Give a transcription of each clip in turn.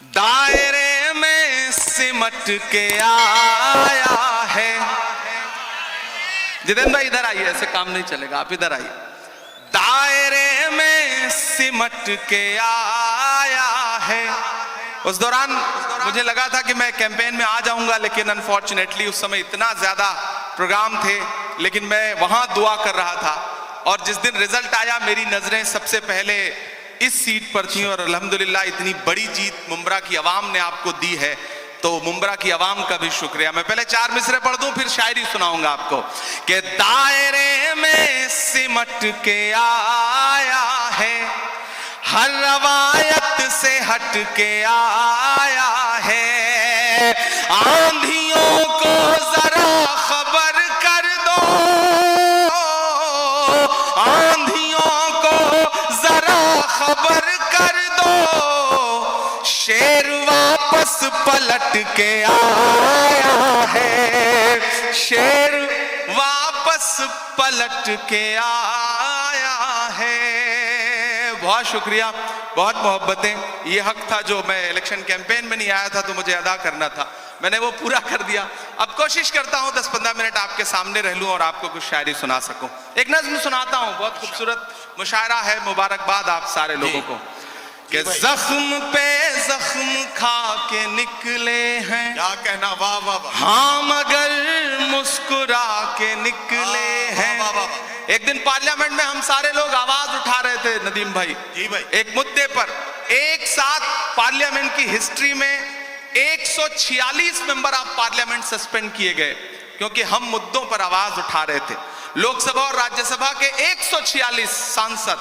दायरे में सिमट के आया है। जितेंद्र भाई इधर आइए, ऐसे काम नहीं चलेगा, आप इधर आइए। दायरे में सिमट के आया है। उस दौरान मुझे लगा था कि मैं कैंपेन में आ जाऊंगा, लेकिन अनफॉर्चुनेटली उस समय इतना ज्यादा प्रोग्राम थे, लेकिन मैं वहां दुआ कर रहा था। और जिस दिन रिजल्ट आया मेरी नजरें सबसे पहले इस सीट पर थी, और अल्हम्दुलिल्लाह इतनी बड़ी जीत मुंब्रा की आवाम ने आपको दी है, तो मुंब्रा की आवाम का भी शुक्रिया। मैं पहले 4 मिसरे पढ़ दूं, फिर शायरी सुनाऊंगा आपको कि दायरे में सिमट के आया है, हर रवायत से हट के आया है। आंधियों को जरा खबर कर दो, आंधियों को जरा खबर कर दो, शेर वापस पलट के आया है, शेर वापस पलट के आया है। बहुत शुक्रिया, बहुत मोहब्बतें। ये हक था जो मैं इलेक्शन कैंपेन में नहीं आया था तो मुझे अदा करना था, मैंने वो पूरा कर दिया। अब कोशिश करता हूं 10-15 मिनट आपके सामने रह लूं और आपको कुछ शायरी सुना सकूं। एक नज़्म सुनाता हूं, बहुत खूबसूरत मुशायरा है। मुबारकबाद आप सारे लोगों को कि जख्म पे जख्म खा के निकले हैं। क्या कहना, वाह वाह वाह। हाँ मगर मुस्कुरा के निकले हैं। वाह वाह। एक दिन पार्लियामेंट में हम सारे लोग आवाज उठा रहे थे नदीम भाई, जी भाई, एक मुद्दे पर। एक साथ पार्लियामेंट की हिस्ट्री में 146 मेंबर ऑफ पार्लियामेंट सस्पेंड किए गए, क्योंकि हम मुद्दों पर आवाज उठा रहे थे। लोकसभा और राज्यसभा के 146 सांसद।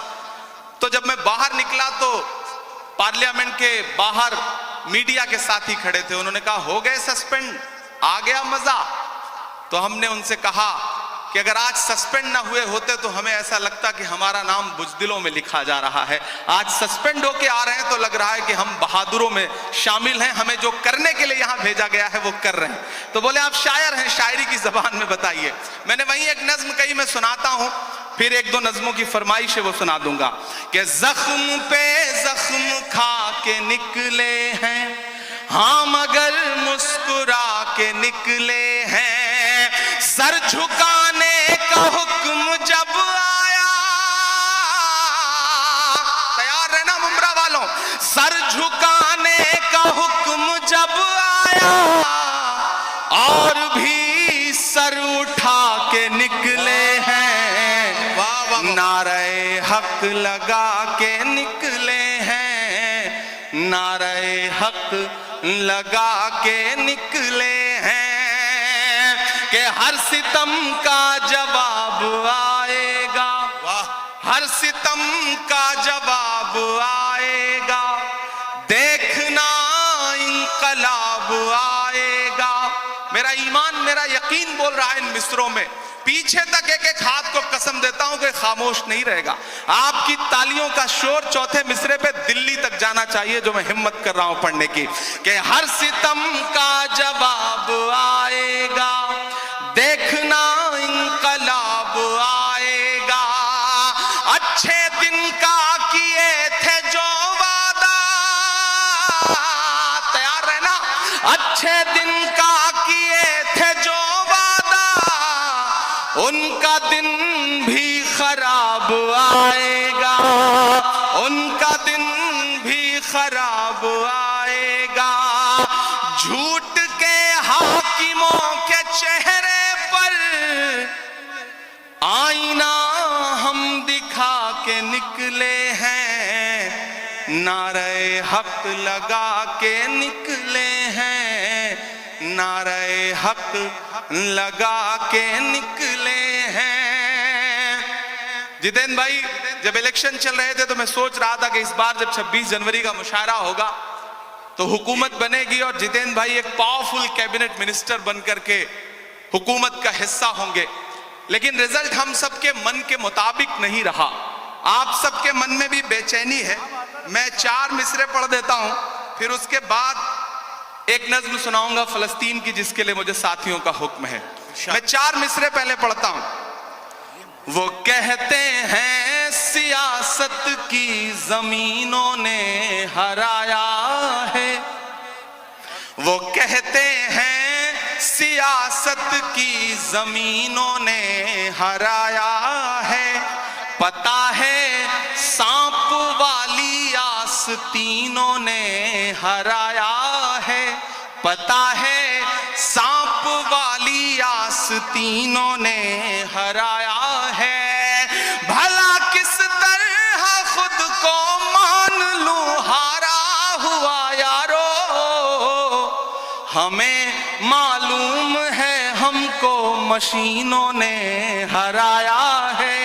तो जब मैं बाहर निकला तो पार्लियामेंट के बाहर मीडिया के साथी खड़े थे, उन्होंने कहा हो गए सस्पेंड, आ गया मजा। तो हमने उनसे कहा कि अगर आज सस्पेंड ना हुए होते तो हमें ऐसा लगता कि हमारा नाम बुज़दिलों में लिखा जा रहा है। आज सस्पेंड होके आ रहे हैं तो लग रहा है कि हम बहादुरों में शामिल हैं, हमें जो करने के लिए यहां भेजा गया है वो कर रहे हैं। तो बोले आप शायर हैं, शायरी की जबान में बताइए। मैंने वहीं एक नज्म कही, मैं सुनाता हूं, फिर 1-2 नज्मों की फरमाइश है वो सुना दूंगा कि जख्म पे जख्म खा के निकले हैं, हाँ मगर मुस्कुरा के निकले हैं। सर झुकाने का हुक्म जब आया, तैयार रहना मुंब्रा वालों, सर झुकाने का हुक्म जब आया, और भी सर उठा के निकले हैं। वाह वाह। नारे हक लगा के निकले हैं, नारे हक लगा के निकले हैं कि हर सितम का जवाब आएगा, वाह। हर सितम का जवाब आएगा, देखना इंकलाब आएगा। मेरा ईमान, मेरा यकीन बोल रहा है इन मिसरों में। पीछे तक एक हाथ को कसम देता हूं कि खामोश नहीं रहेगा। आपकी तालियों का शोर चौथे मिसरे पे दिल्ली तक जाना चाहिए, जो मैं हिम्मत कर रहा हूं पढ़ने की, कि हर सितम का जवाब आएगा, देखना इंकलाब आएगा। अच्छे दिन का किए थे जो वादा, तैयार रहना, अच्छे दिन का किए थे जो वादा, उनका दिन भी खराब आएगा, उनका दिन भी खराब आएगा। झूठ के हाकिमों के चेहरे पर आईना हम दिखा के निकले हैं, नारे हक लगा के निकले हैं, नारे हक लगा के निकले हैं। जितेंद्र भाई, जब इलेक्शन चल रहे थे तो मैं सोच रहा था कि इस बार जब 26 जनवरी का मुशायरा होगा तो हुकूमत बनेगी और जितेंद्र भाई एक पावरफुल कैबिनेट मिनिस्टर बनकर के हुकूमत का हिस्सा होंगे। लेकिन रिजल्ट हम सबके मन के मुताबिक नहीं रहा। आप सबके मन में भी बेचैनी है। मैं 4 मिसरे पढ़ देता हूं, फिर उसके बाद एक नज्म सुनाऊंगा फलस्तीन की, जिसके लिए मुझे साथियों का हुक्म है। मैं 4 मिसरे पहले पढ़ता हूं। वो कहते हैं सियासत की जमीनों ने हराया है, वो कहते हैं सियासत की जमीनों ने हराया है, पता है सांप वाली आस्तीनों ने हराया है, पता है सांप वाली आस्तीनों ने हराया है। भला किस तरह खुद को मान लूं हारा हुआ यारो, हमें मालूम है हमको मशीनों ने हराया है,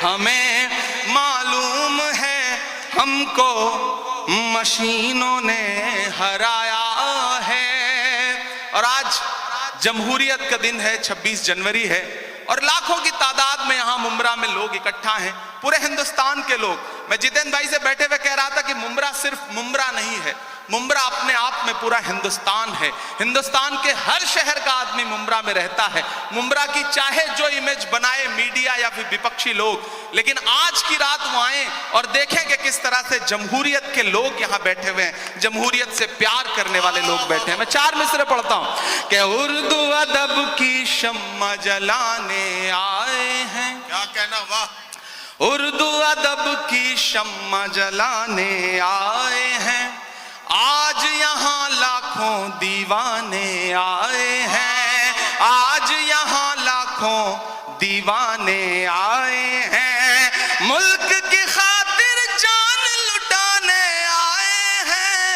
हमें मालूम है हमको मशीनों ने हराया है। और आज जमहूरियत का दिन है, 26 जनवरी है, और लाखों की तादाद में यहां मुंब्रा में लोग इकट्ठा हैं, पूरे हिंदुस्तान के लोग। मैं जितेंद्र भाई से बैठे हुए कह रहा था कि मुंब्रा सिर्फ मुंब्रा नहीं है, मुंब्रा अपने आप में पूरा हिंदुस्तान है। हिंदुस्तान के हर शहर का आदमी मुंब्रा में रहता है। मुंब्रा की चाहे जो इमेज बनाए मीडिया या फिर विपक्षी लोग, लेकिन आज की रात वो आए और देखें कि किस तरह से जमहूरियत के लोग यहाँ बैठे हुए हैं, जमहूरियत से प्यार करने वाले लोग बैठे हैं। मैं 4 मिसरे पढ़ता हूं कि उर्दू अदब की शम्मा जलाने आए हैं। क्या कहना, वाह। उर्दू अदब की शम्मा जलाने आए हैं, आज यहाँ लाखों दीवाने आए हैं, आज यहाँ लाखों दीवाने आए हैं, मुल्क की खातिर जान लुटाने आए हैं,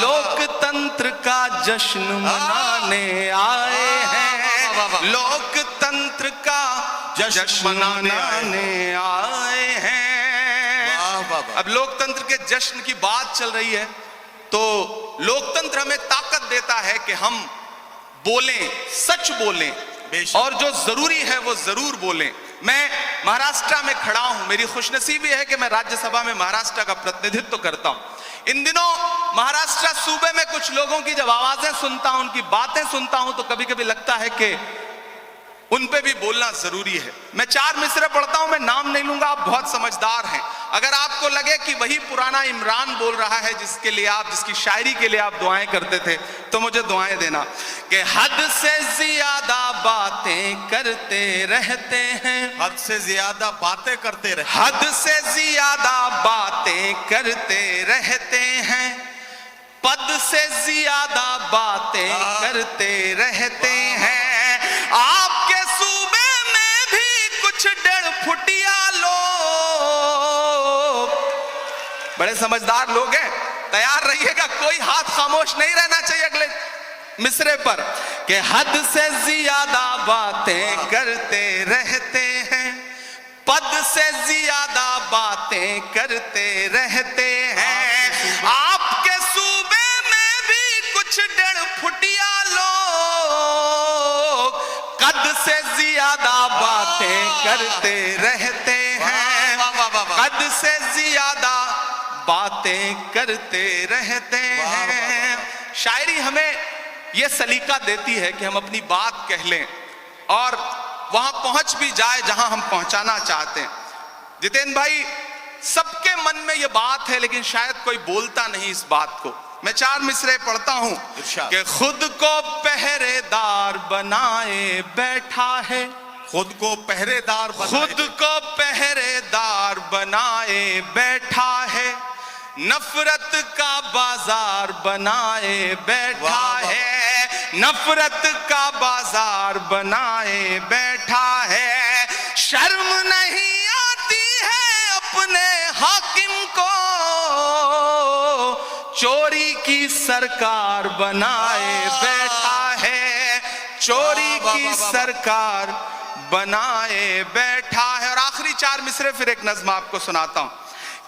लोकतंत्र का जश्न मनाने आए हैं, लोकतंत्र का जश्न मनाने आए हैं। अब लोकतंत्र के जश्न की बात चल रही है तो लोकतंत्र हमें ताकत देता है कि हम बोलें, सच बोलें, और जो जरूरी है वो जरूर बोलें। मैं महाराष्ट्र में खड़ा हूं, मेरी खुशनसीबी है कि मैं राज्यसभा में महाराष्ट्र का प्रतिनिधित्व करता हूं। इन दिनों महाराष्ट्र सूबे में कुछ लोगों की जब आवाजें सुनता हूं, उनकी बातें सुनता हूं, तो कभी कभी लगता है कि उन पे भी बोलना जरूरी है। मैं 4 मिसरे पढ़ता हूं, मैं नाम नहीं लूंगा, आप बहुत समझदार हैं। अगर आपको लगे कि वही पुराना इमरान बोल रहा है जिसके लिए आप, जिसकी शायरी के लिए आप दुआएं करते थे, तो मुझे दुआएं देना कि हद से ज्यादा बातें करते रहते हैं, हद से ज्यादा बातें करते रहते, हद से ज्यादा बातें करते रहते हैं, पद से ज्यादा बातें करते रहते हैं। आपके सूबे में भी कुछ 1.5 फुटिया लोग, बड़े समझदार लोग हैं, तैयार रहिएगा, कोई हाथ खामोश नहीं रहना चाहिए अगले मिसरे पर, कि हद से ज्यादा बातें करते रहते हैं, पद से ज्यादा बातें करते रहते हैं। आपके सूबे में भी कुछ 1.5 फुटिया लोग कद से ज्यादा बातें करते रहते हैं, कद से ज्यादा बातें करते रहते हैं। शायरी हमें यह सलीका देती है कि हम अपनी बात कह लें और वहां पहुंच भी जाए जहां हम पहुंचाना चाहते हैं। जितेंद्र भाई, सबके मन में यह बात है लेकिन शायद कोई बोलता नहीं इस बात को। मैं 4 मिसरे पढ़ता हूं कि खुद को पहरेदार बनाए बैठा है, खुद को पहरेदार, खुद को पहरेदार बनाए बैठा है, नफरत का बाजार बनाए बैठा है, नफरत का बाजार बनाए बैठा है। शर्म नहीं आती है अपने हाकिम को चोरी की सरकार बनाए बैठा है, चोरी की सरकार बनाए बैठा है। और आखिरी 4 मिसरे फिर एक नज्म आपको सुनाता हूं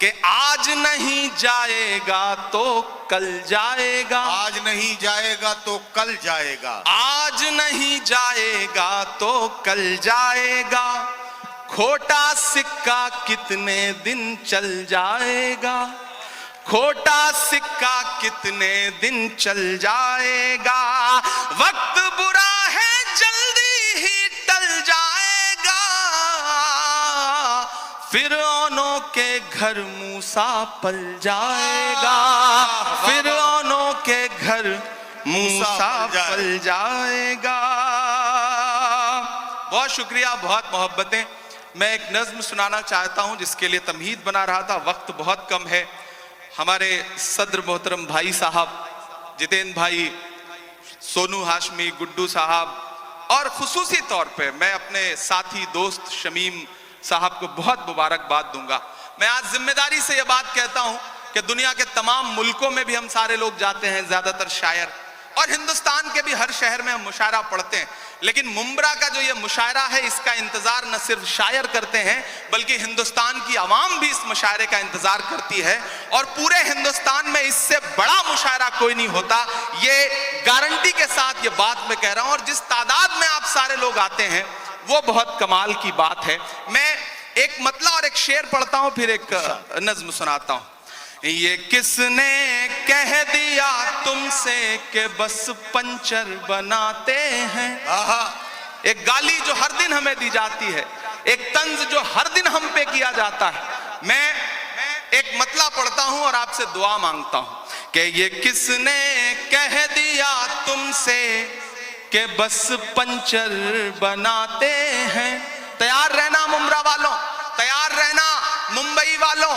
कि आज नहीं जाएगा तो कल जाएगा, आज नहीं जाएगा तो कल जाएगा, आज नहीं जाएगा तो कल जाएगा, खोटा सिक्का कितने दिन चल जाएगा, खोटा सिक्का कितने दिन चल जाएगा, वक्त बुरा है जल्दी ही टल जाएगा, फिरौनों के घर मूसा पल जाएगा, फिरौनों पर मूसा पल जाएगा। बहुत शुक्रिया, बहुत मोहब्बतें। मैं एक नज्म सुनाना चाहता हूं जिसके लिए तमहीद बना रहा था, वक्त बहुत कम है। हमारे सदर मोहतरम भाई साहब जितेंद्र भाई, सोनू हाशमी, गुड्डू साहब और खुसूसी तौर पे मैं अपने साथी दोस्त शमीम साहब को बहुत मुबारकबाद दूंगा। मैं आज जिम्मेदारी से यह बात कहता हूं कि दुनिया के तमाम मुल्कों में भी हम सारे लोग जाते हैं, ज्यादातर शायर, और हिंदुस्तान के भी हर शहर में हम मुशायरा पढ़ते हैं, लेकिन मुंब्रा का जो ये मुशायरा है इसका इंतजार न सिर्फ शायर करते हैं बल्कि हिंदुस्तान की आवाम भी इस मुशायरे का इंतजार करती है। और पूरे हिंदुस्तान में इससे बड़ा मुशायरा कोई नहीं होता, ये गारंटी के साथ ये बात मैं कह रहा हूं। और जिस तादाद में आप सारे लोग आते हैं वो बहुत कमाल की बात है। मैं एक मतला और एक शेर पढ़ता हूं, फिर एक नज्म सुनाता हूं। ये किसने कह दिया तुमसे कि बस पंचर बनाते हैं। एक गाली जो हर दिन हमें दी जाती है, एक तंज जो हर दिन हम पे किया जाता है। मैं एक मतला पढ़ता हूं और आपसे दुआ मांगता हूं कि ये किसने कह दिया तुमसे कि बस पंचर बनाते हैं। तैयार रहना मुंब्रा वालों, तैयार रहना मुंबई वालों,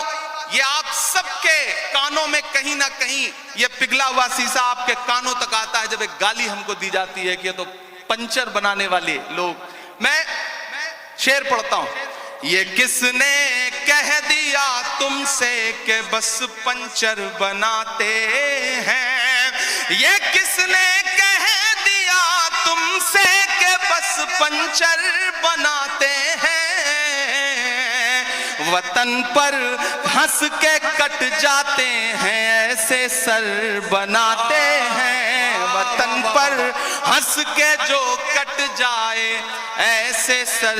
ये आप सबके कानों में कहीं ना कहीं ये पिघला हुआ शीशा आपके कानों तक आता है जब एक गाली हमको दी जाती है कि ये तो पंचर बनाने वाले लोग। मैं शेर पढ़ता हूं। ये किसने कह दिया तुमसे कि बस पंचर बनाते हैं। ये किसने कह दिया तुमसे कि बस पंचर बनाते हैं। वतन पर हंस के कट जाते हैं ऐसे सर बनाते हैं। वतन पर हंस के जो कट जाए ऐसे सर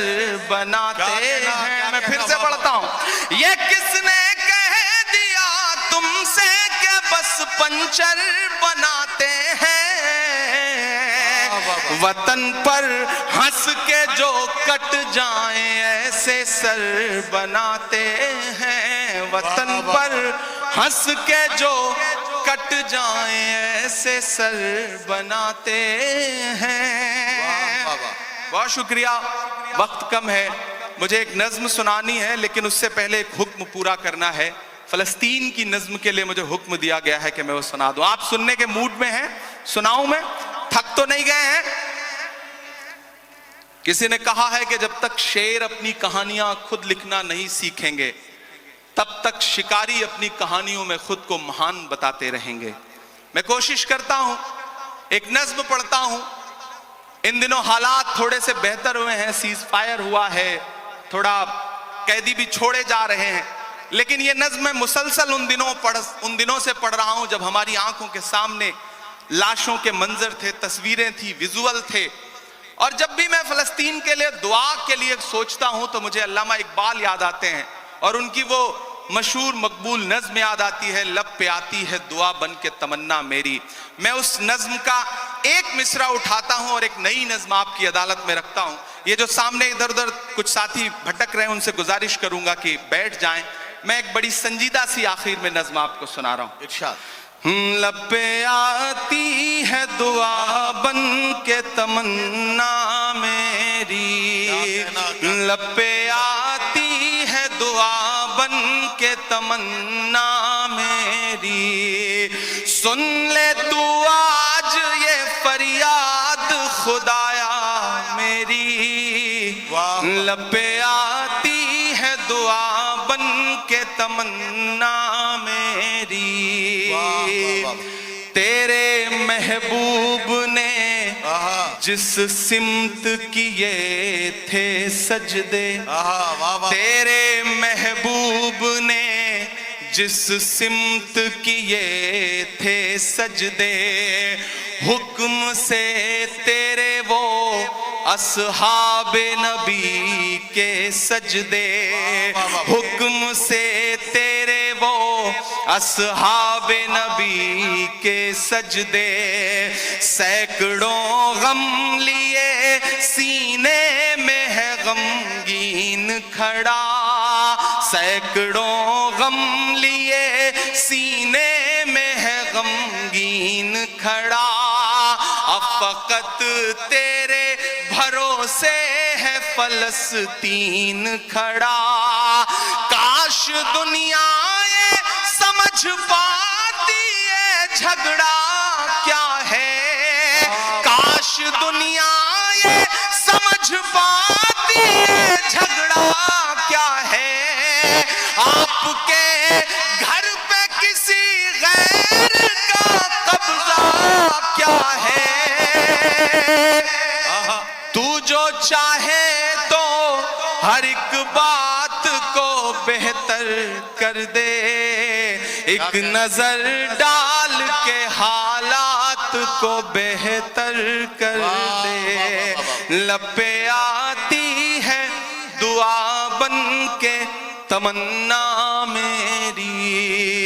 बनाते हैं। मैं फिर से पढ़ता हूं। ये किसने कह दिया तुमसे कि बस पंचर बनाते हैं। वतन पर हंस के जो कट जाए ऐसे सर बनाते हैं। वतन पर हंस के जो कट जाए ऐसे सर बनाते हैं। बहुत शुक्रिया, वक्त कम है, मुझे एक नज्म सुनानी है लेकिन उससे पहले एक हुक्म पूरा करना है। फलस्तीन की नज्म के लिए मुझे हुक्म दिया गया है कि मैं वो सुना दूं। आप सुनने के मूड में हैं? सुनाऊं मैं? थक तो नहीं गए हैं? किसी ने कहा है कि जब तक शेर अपनी कहानियां खुद लिखना नहीं सीखेंगे तब तक शिकारी अपनी कहानियों में खुद को महान बताते रहेंगे। मैं कोशिश करता हूं, एक नज्म पढ़ता हूं। इन दिनों हालात थोड़े से बेहतर हुए हैं, सीज फायर हुआ है, थोड़ा कैदी भी छोड़े जा रहे हैं, लेकिन ये नज्म मैं मुसलसल उन दिनों से पढ़ रहा हूं जब हमारी आंखों के सामने लाशों के मंजर थे, तस्वीरें थी, विजुअल थे। और जब भी मैं फलस्तीन के लिए दुआ के लिए सोचता हूं तो मुझे अल्लामा इकबाल याद आते हैं और उनकी वो मशहूर मकबूल नज्म याद आती है, लब पे आती है दुआ बन के तमन्ना मेरी। मैं उस नज्म का एक मिसरा उठाता हूं और एक नई नज्म आपकी अदालत में रखता हूं। ये जो सामने इधर उधर कुछ साथी भटक रहे हैं उनसे गुजारिश करूंगा कि बैठ जाएं। मैं एक बड़ी संजीदा सी आखिर में नज्म आपको सुना रहा हूं। इरशाद। लब पे आती है दुआ बन के तमन्ना मेरी। लब पे आती है दुआ बन के तमन्ना मेरी। सुन ले तू आज ये फरियाद खुदाया मेरी। लब पे आती है दुआ बन के तमन्ना मेरी। तेरे महबूब ने जिस सिमत किए थे सजदे। तेरे महबूब ने जिस सिमत किए थे सजदे। हुक्म से तेरे वो अस्हाबे नबी के सजदे। हुक्म से तेरे वो अस्हाबे नबी के सजदे। सैकड़ों गम लिए सीने में है गमगीन खड़ा। सैकड़ों गम लिए सीने में है गमगीन खड़ा। फकत तेरे भरोसे है फलस्तीन खड़ा। काश दुनिया ये समझ पाती है झगड़ा क्या है। काश दुनिया ये समझ पाती है झगड़ा क्या है। आपके घर पे किसी गैर का कब्जा क्या है। तू जो चाहे तो हर एक बात को बेहतर कर दे। एक नजर डाल के हालात को बेहतर कर दे। लपे आती है दुआ बन के तमन्ना मेरी।